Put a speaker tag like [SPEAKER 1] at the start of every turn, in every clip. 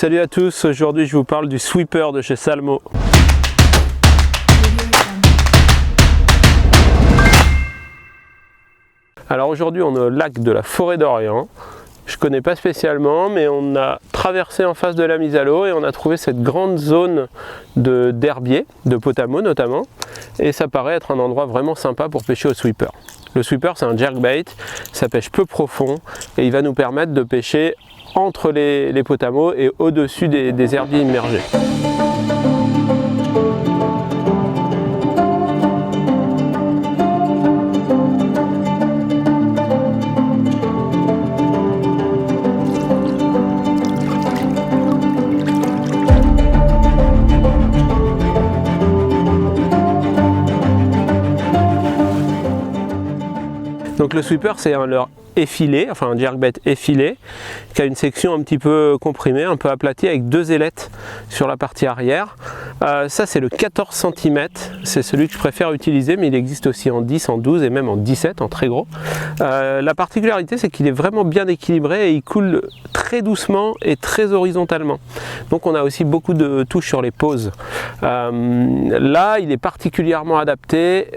[SPEAKER 1] Salut à tous, aujourd'hui je vous parle du sweeper de chez Salmo. Alors aujourd'hui on est au lac de la Forêt d'Orient. Je ne connais pas spécialement, mais on a traversé en face de la mise à l'eau et on a trouvé cette grande zone d'herbier, de potamo notamment. Et ça paraît être un endroit vraiment sympa pour pêcher au sweeper. Le sweeper c'est un jerkbait, ça pêche peu profond et il va nous permettre de pêcher entre les potamos et au-dessus des herbiers immergés. Donc le sweeper c'est un leurre effilé, enfin un jerkbait effilé, qui a une section un petit peu comprimée, un peu aplatie avec deux ailettes sur la partie arrière. Ça c'est le 14 cm, c'est celui que je préfère utiliser, mais il existe aussi en 10, en 12 et même en 17, en très gros. La particularité c'est qu'il est vraiment bien équilibré et il coule très doucement et très horizontalement. Donc on a aussi beaucoup de touches sur les poses. Là il est particulièrement adapté,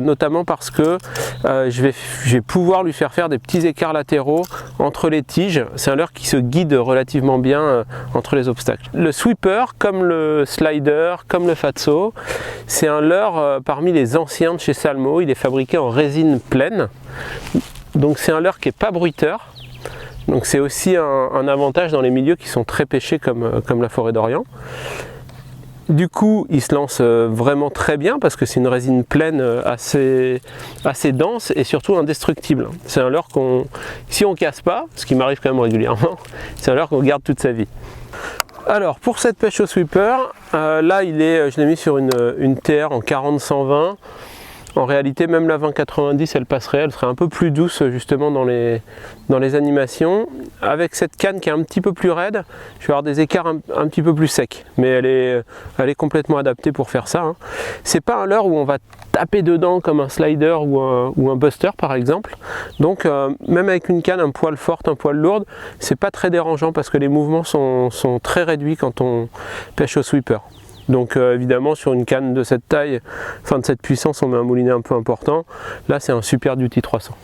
[SPEAKER 1] notamment parce que je vais pouvoir lui faire des petits écarts latéraux entre les tiges. C'est un leurre qui se guide relativement bien entre les obstacles. Le sweeper, comme le slider, comme le fatso, c'est un leurre parmi les anciens de chez Salmo. Il est fabriqué en résine pleine. Donc c'est un leurre qui n'est pas bruiteur. Donc c'est aussi un avantage dans les milieux qui sont très pêchés comme la Forêt d'Orient. Du coup, il se lance vraiment très bien parce que c'est une résine pleine assez dense et surtout indestructible. C'est un leurre si on casse pas, ce qui m'arrive quand même régulièrement, c'est un leurre qu'on garde toute sa vie. Alors pour cette pêche au sweeper, là je l'ai mis sur une TR en 40-120. En réalité, même la 20-90, elle passerait, elle serait un peu plus douce justement dans les animations. Avec cette canne qui est un petit peu plus raide, je vais avoir des écarts un petit peu plus secs. Mais elle est complètement adaptée pour faire ça. Hein. C'est pas un leurre où on va taper dedans comme un slider ou un buster par exemple. Donc même avec une canne un poil forte, un poil lourde, c'est pas très dérangeant parce que les mouvements sont très réduits quand on pêche au sweeper. Donc évidemment sur une canne de cette taille, enfin de cette puissance, on met un moulinet un peu important. Là c'est un Super Duty 300.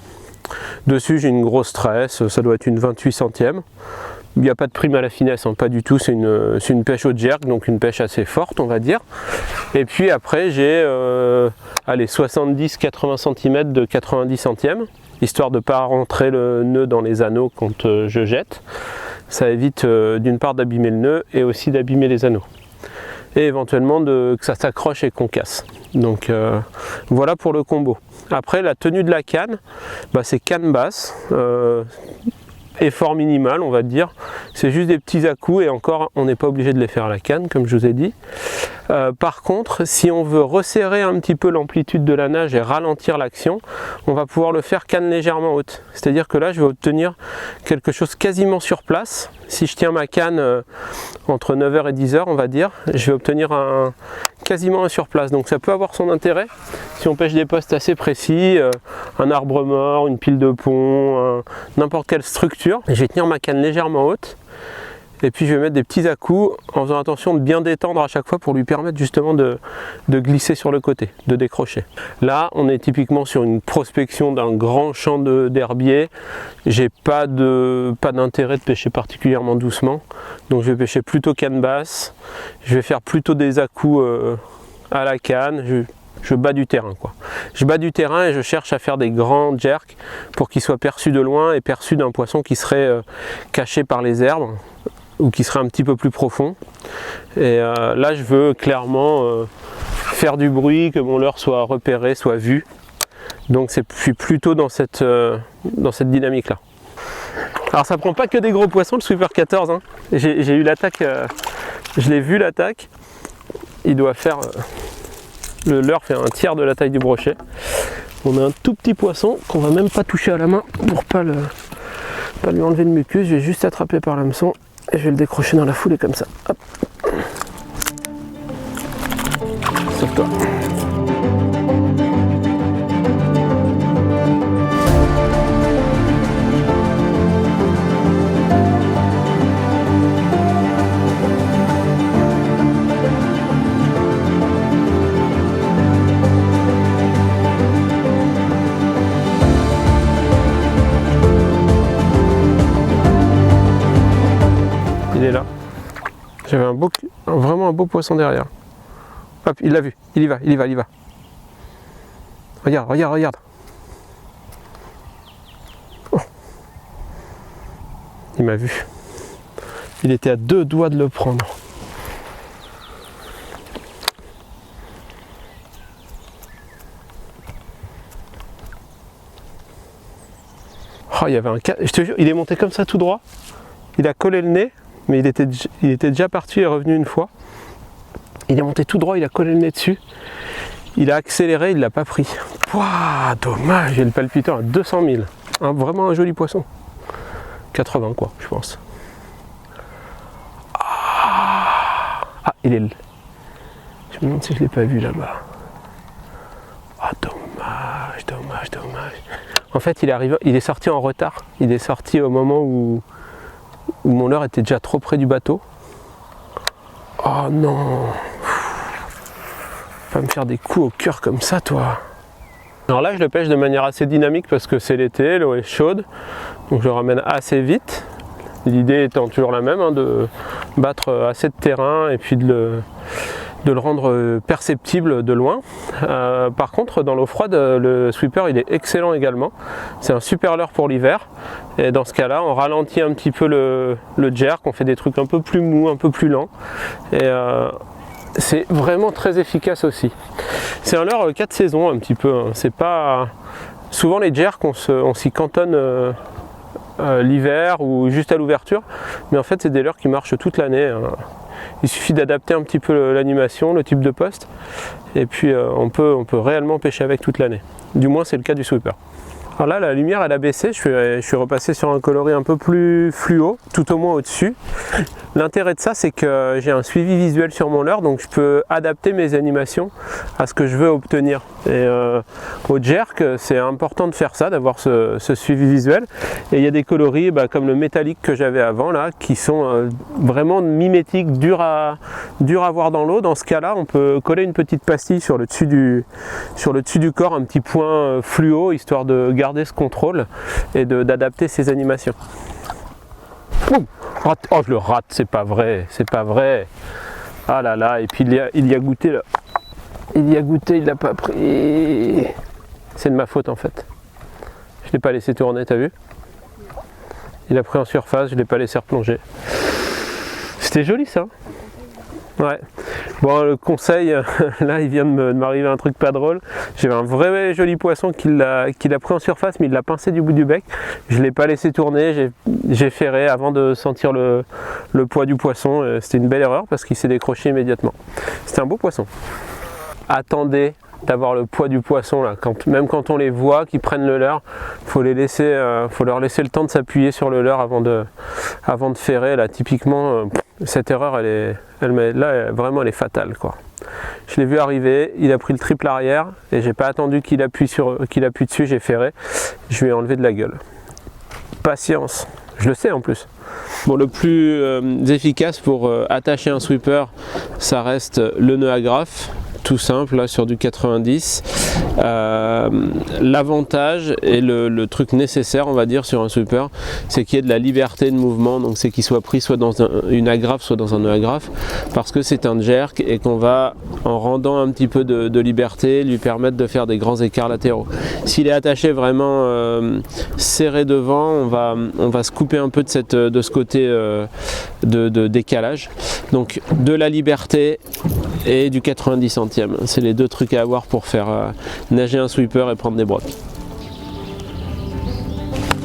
[SPEAKER 1] Dessus j'ai une grosse tresse, ça doit être une 28 centième. Il n'y a pas de prime à la finesse, hein, pas du tout, c'est une pêche au jerk, donc une pêche assez forte on va dire. Et puis après j'ai 70-80 cm de 90 centièmes, histoire de ne pas rentrer le nœud dans les anneaux quand je jette. Ça évite d'une part d'abîmer le nœud et aussi d'abîmer les anneaux. Et éventuellement que ça s'accroche et qu'on casse. Donc voilà pour le combo. Après la tenue de la canne, c'est canne basse, effort minimal on va dire, c'est juste des petits à-coups et encore on n'est pas obligé de les faire à la canne comme je vous ai dit. Par contre si on veut resserrer un petit peu l'amplitude de la nage et ralentir l'action, on va pouvoir le faire canne légèrement haute, c'est à dire que là je vais obtenir quelque chose quasiment sur place. Si je tiens ma canne entre 9h et 10h on va dire, je vais obtenir quasiment un sur place, donc ça peut avoir son intérêt si on pêche des postes assez précis, un arbre mort, une pile de pont, n'importe quelle structure. Je vais tenir ma canne légèrement haute et puis je vais mettre des petits à-coups en faisant attention de bien détendre à chaque fois pour lui permettre justement de glisser sur le côté, de décrocher. Là on est typiquement sur une prospection d'un grand champ d'herbier. J'ai pas d'intérêt de pêcher particulièrement doucement, donc je vais pêcher plutôt canne basse, je vais faire plutôt des à-coups à la canne. Je bats du terrain quoi. Je bats du terrain et je cherche à faire des grands jerks pour qu'ils soient perçus de loin et perçus d'un poisson qui serait caché par les herbes ou qui serait un petit peu plus profond. Et là je veux clairement faire du bruit, que mon leurre soit repéré, soit vu. Donc je suis plutôt dans cette dynamique là. Alors ça prend pas que des gros poissons le sweeper 14. Hein. J'ai eu l'attaque, je l'ai vu l'attaque. Il doit faire... Le leurre fait un tiers de la taille du brochet. On a un tout petit poisson qu'on va même pas toucher à la main pour pas lui enlever le mucus. Je vais juste attraper par l'hameçon et je vais le décrocher dans la foulée comme ça. Hop. Sauve-toi. il est là. J'avais vraiment un beau poisson derrière. Hop, il l'a vu, il y va. Regarde. Oh. Il m'a vu. Il était à 2 doigts de le prendre. Oh, il y avait je te jure, il est monté comme ça tout droit. Il a collé le nez, mais il était déjà parti, il est revenu une fois. Il est monté tout droit, il a collé le nez dessus. Il a accéléré, il ne l'a pas pris. Pouah, dommage, j'ai le palpitant à 200 000. Vraiment un joli poisson. 80 quoi, je pense. Ah, il est... Je me demande si je ne l'ai pas vu là-bas. Ah, dommage. En fait, il est sorti en retard. Il est sorti au moment où mon leurre était déjà trop près du bateau. Oh non! Pas me faire des coups au cœur comme ça, toi. Alors là, je le pêche de manière assez dynamique parce que c'est l'été, l'eau est chaude. Donc je le ramène assez vite. L'idée étant toujours la même, de battre assez de terrain et puis de le rendre perceptible de loin. Par contre, dans l'eau froide, le sweeper il est excellent également. C'est un super leurre pour l'hiver. Et dans ce cas-là, on ralentit un petit peu le jerk, on fait des trucs un peu plus mous, un peu plus lents. Et c'est vraiment très efficace aussi. C'est un leurre 4 saisons un petit peu. C'est pas... Souvent les jerks, on s'y cantonne l'hiver ou juste à l'ouverture. Mais en fait, c'est des leurres qui marchent toute l'année. Il suffit d'adapter un petit peu l'animation, le type de poste, et puis on peut réellement pêcher avec toute l'année. Du moins c'est le cas du sweeper. Alors là la lumière elle a baissé, je suis repassé sur un coloris un peu plus fluo, tout au moins au-dessus. L'intérêt de ça c'est que j'ai un suivi visuel sur mon leurre, donc je peux adapter mes animations à ce que je veux obtenir. Et au jerk c'est important de faire ça, d'avoir ce suivi visuel. Et il y a des coloris comme le métallique que j'avais avant là, qui sont vraiment mimétiques, durs à voir dans l'eau. Dans ce cas là on peut coller une petite pastille sur le dessus du corps, un petit point fluo, histoire de garder ce contrôle et d'adapter ses animations. Oh, je le rate, c'est pas vrai. Ah là là, et puis il y a goûté là. Il l'a pas pris. C'est de ma faute en fait. Je l'ai pas laissé tourner, t'as vu? Il a pris en surface, je l'ai pas laissé replonger. C'était joli ça. Ouais. Bon, le conseil, là il vient de m'arriver un truc pas drôle. J'avais un vrai joli poisson qu'il a pris en surface, mais il l'a pincé du bout du bec. Je ne l'ai pas laissé tourner, j'ai ferré avant de sentir le poids du poisson. C'était une belle erreur parce qu'il s'est décroché immédiatement. C'était un beau poisson. Attendez d'avoir le poids du poisson là. Même quand on les voit qui prennent le leurre, faut leur laisser le temps de s'appuyer sur le leurre avant de ferrer. Là typiquement cette erreur vraiment elle est fatale quoi. Je l'ai vu arriver, il a pris le triple arrière et j'ai pas attendu qu'il appuie dessus, j'ai ferré, je lui ai enlevé de la gueule. Patience, je le sais en plus. Bon, le plus efficace pour attacher un sweeper, ça reste le nœud agrafe. Tout simple là sur du 90. L'avantage et le truc nécessaire on va dire sur un sweeper, c'est qu'il y ait de la liberté de mouvement, donc c'est qu'il soit pris soit dans une agrafe soit dans un nœud agrafe, parce que c'est un jerk et qu'on va, en rendant un petit peu de liberté, lui permettre de faire des grands écarts latéraux. S'il est attaché vraiment serré devant, on va se couper un peu de ce côté de décalage. Donc de la liberté et du 90 centièmes. C'est les deux trucs à avoir pour faire nager un sweeper et prendre des brocs.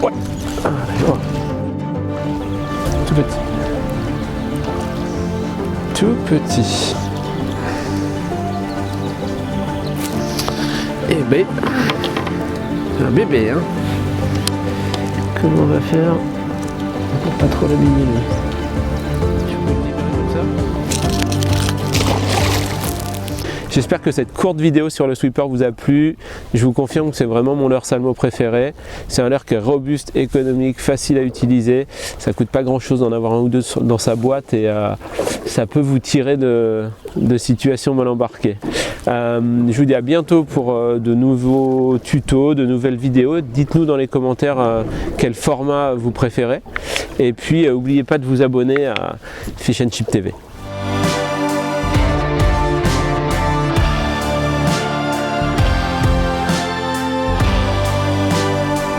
[SPEAKER 1] Ouais. Tout petit. Tout petit. Et ben, un bébé, hein. Comment on va faire pour pas trop l'abîmer? J'espère que cette courte vidéo sur le sweeper vous a plu. Je vous confirme que c'est vraiment mon leurre salmo préféré. C'est un leurre qui est robuste, économique, facile à utiliser. Ça coûte pas grand chose d'en avoir un ou deux dans sa boîte et ça peut vous tirer de situations mal embarquées. Je vous dis à bientôt pour de nouveaux tutos, de nouvelles vidéos. Dites-nous dans les commentaires quel format vous préférez. Et puis n'oubliez pas de vous abonner à Fish and Chip TV.